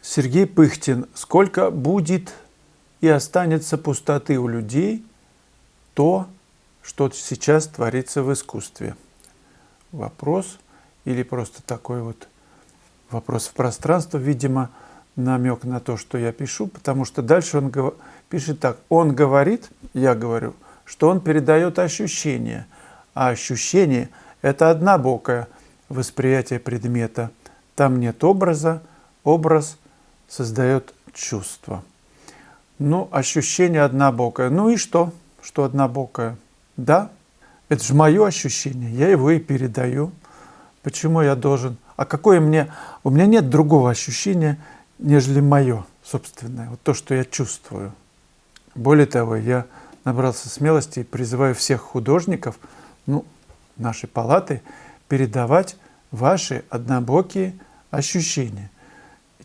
Сергей Пыхтин. Сколько будет и останется пустоты у людей, то, что сейчас творится в искусстве? Вопрос или просто такой вот вопрос в пространство, видимо, намек на то, что я пишу, потому что дальше он пишет так. Он говорит, я говорю, что он передает ощущения, а ощущение – это однобокое восприятие предмета. Там нет образа, образ создает чувство. Ну, ощущение однобокое. Ну и что? Что однобокое? Да, это же мое ощущение, я его и передаю. Почему я должен? А какое мне? У меня нет другого ощущения, нежели мое собственное, вот то, что я чувствую. Более того, я набрался смелости и призываю всех художников, нашей палаты, передавать ваши однобокие ощущения.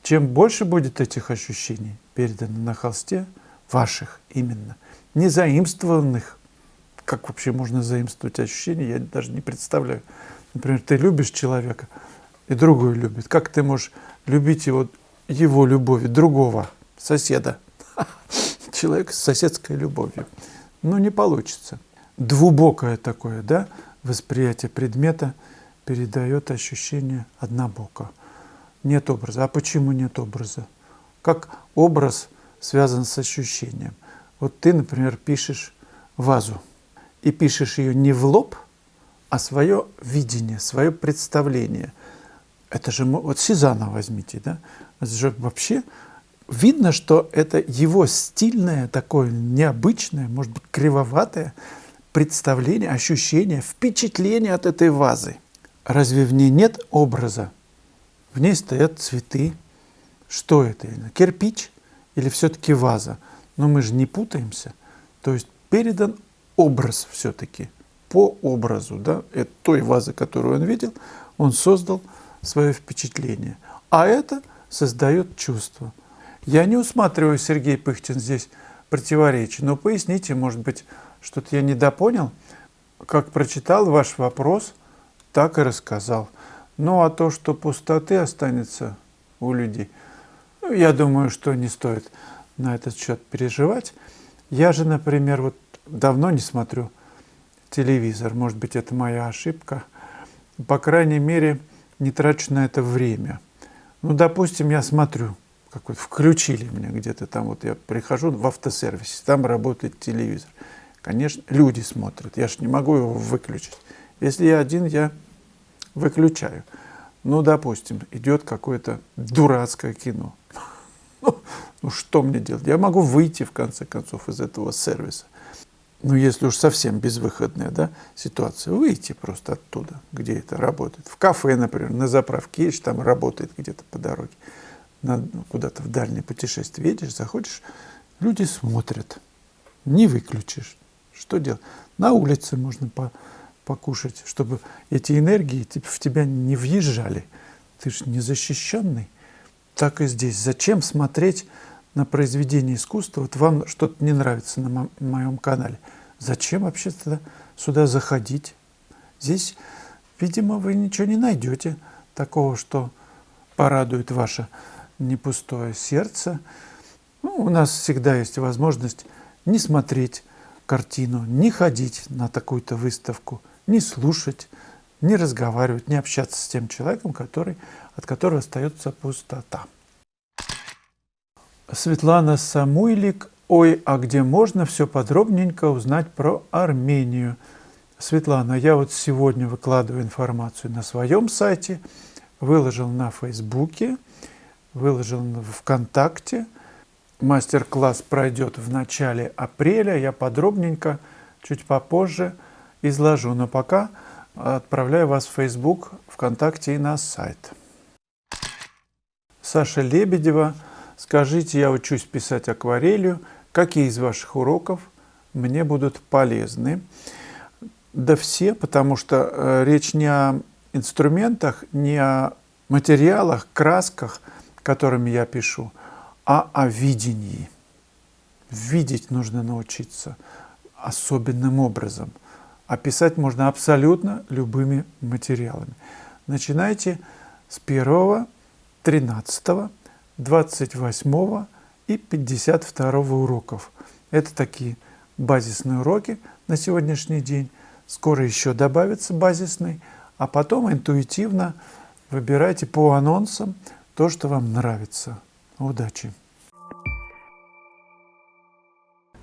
Чем больше будет этих ощущений передано на холсте, ваших именно, не заимствованных, как вообще можно заимствовать ощущения, я даже не представляю. Например, ты любишь человека, и другой любит. Как ты можешь любить его любовью, другого, соседа, человека с соседской любовью? Ну, не получится. Двубокое такое, да, восприятие предмета передает ощущение однобоко. Нет образа. А почему нет образа? Как образ связан с ощущением? Вот ты, например, пишешь вазу, и пишешь ее не в лоб, а свое видение, свое представление. Это же, вот Сезанна возьмите, да? Это же вообще видно, что это его стильное, такое необычное, может быть, кривоватое представление, ощущение, впечатление от этой вазы. Разве в ней нет образа? В ней стоят цветы. Что это? Кирпич или все-таки ваза? Но мы же не путаемся. То есть передан образ все-таки, по образу, да, той вазы, которую он видел, он создал свое впечатление. А это создает чувство. Я не усматриваю, Сергей Пыхтин, здесь противоречий, но поясните, может быть, что-то я недопонял. Как прочитал ваш вопрос, так и рассказал. Ну, а то, что пустоты останется у людей, я думаю, что не стоит на этот счет переживать. Я же, например, вот давно не смотрю телевизор. Может быть, это моя ошибка. По крайней мере, не трачу на это время. Ну, допустим, я смотрю, как вот включили мне где-то там, вот я прихожу в автосервисе, там работает телевизор. Конечно, люди смотрят, я же не могу его выключить. Если я один, я выключаю. Ну, допустим, идет какое-то дурацкое кино. Ну, что мне делать? Я могу выйти, в конце концов, из этого сервиса. Ну, если уж совсем безвыходная, да, ситуация, выйти просто оттуда, где это работает. В кафе, например, на заправке едешь, там работает где-то по дороге. Куда-то в дальнее путешествие едешь, заходишь, люди смотрят. Не выключишь. Что делать? На улице можно покушать, чтобы эти энергии в тебя не въезжали. Ты же не защищенный. Так и здесь. Зачем смотреть на произведение искусства? Вот вам что-то не нравится на моем канале. Зачем вообще тогда сюда заходить? Здесь, видимо, вы ничего не найдете такого, что порадует ваше непустое сердце. Ну, у нас всегда есть возможность не смотреть картину, не ходить на такую-то выставку, не слушать, не разговаривать, не общаться с тем человеком, от которого остается пустота. Светлана Самуйлик. Ой, а где можно все подробненько узнать про Армению? Светлана, я вот сегодня выкладываю информацию на своем сайте, выложил на Фейсбуке, выложил в ВКонтакте. Мастер-класс пройдет в начале апреля. Я подробненько, чуть попозже изложу. Но пока отправляю вас в Facebook, ВКонтакте и на сайт. Саша Лебедева. Скажите, я учусь писать акварелью. Какие из ваших уроков мне будут полезны? Да все, потому что речь не о инструментах, не о материалах, красках, которыми я пишу, а о видении. Видеть нужно научиться особенным образом. А писать можно абсолютно любыми материалами. Начинайте с 1, 13, 28 и 52 уроков. Это такие базисные уроки на сегодняшний день. Скоро еще добавится базисный, а потом интуитивно выбирайте по анонсам то, что вам нравится. Удачи!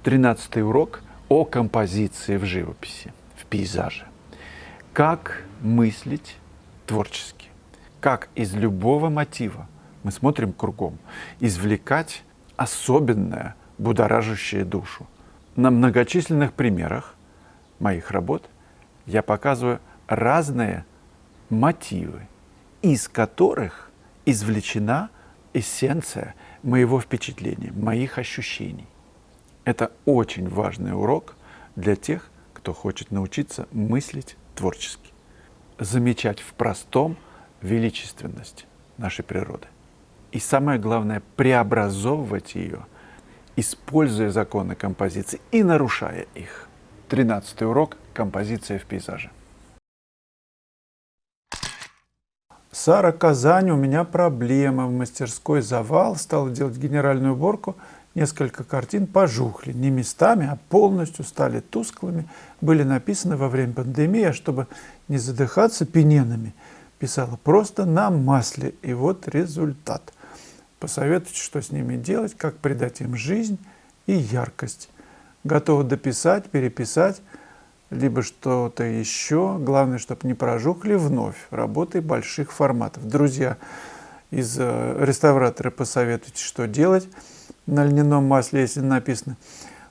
13-й урок о композиции в живописи, в пейзаже. Как мыслить творчески, как из любого мотива, мы смотрим кругом, извлекать особенное, будоражащее душу. На многочисленных примерах моих работ я показываю разные мотивы, из которых извлечена эссенция моего впечатления, моих ощущений. Это очень важный урок для тех, кто хочет научиться мыслить творчески, замечать в простом величественность нашей природы. И самое главное, преобразовывать ее, используя законы композиции и нарушая их. 13-й урок – композиция в пейзаже. Сара, Казань, у меня проблема. В мастерской завал, стала делать генеральную уборку. Несколько картин пожухли. Не местами, а полностью стали тусклыми. Были написаны во время пандемии, а чтобы не задыхаться пененами, писала просто на масле. И вот результат. Посоветуйте, что с ними делать, как придать им жизнь и яркость. Готова дописать, переписать, либо что-то еще. Главное, чтобы не прожухли вновь. Работы больших форматов. Друзья из реставратора, посоветуйте, что делать на льняном масле, если написано.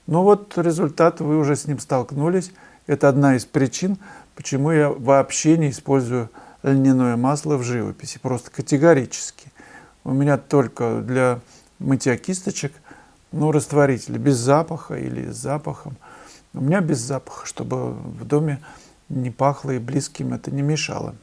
Ну вот результат, вы уже с ним столкнулись. Это одна из причин, почему я вообще не использую льняное масло в живописи. Просто категорически. У меня только для мытья кисточек, растворители без запаха или с запахом. У меня без запаха, чтобы в доме не пахло и близким это не мешало.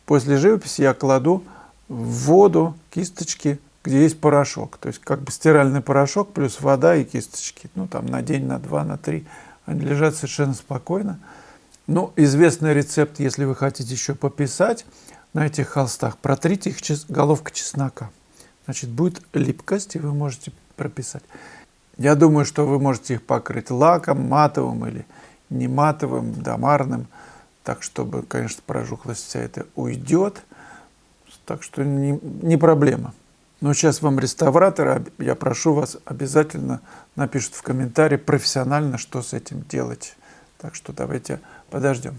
После живописи я кладу в воду кисточки, где есть порошок. То есть как бы стиральный порошок плюс вода и кисточки. Там на день, на два, на три. Они лежат совершенно спокойно. Известный рецепт, если вы хотите еще пописать, на этих холстах протрите их головкой чеснока. Значит, будет липкость, и вы можете прописать. Я думаю, что вы можете их покрыть лаком, матовым или не матовым, домарным, так, чтобы, конечно, прожухлость вся эта уйдет. Так что не проблема. Но сейчас вам реставратора, я прошу вас, обязательно напишут в комментарии профессионально, что с этим делать. Так что давайте подождем.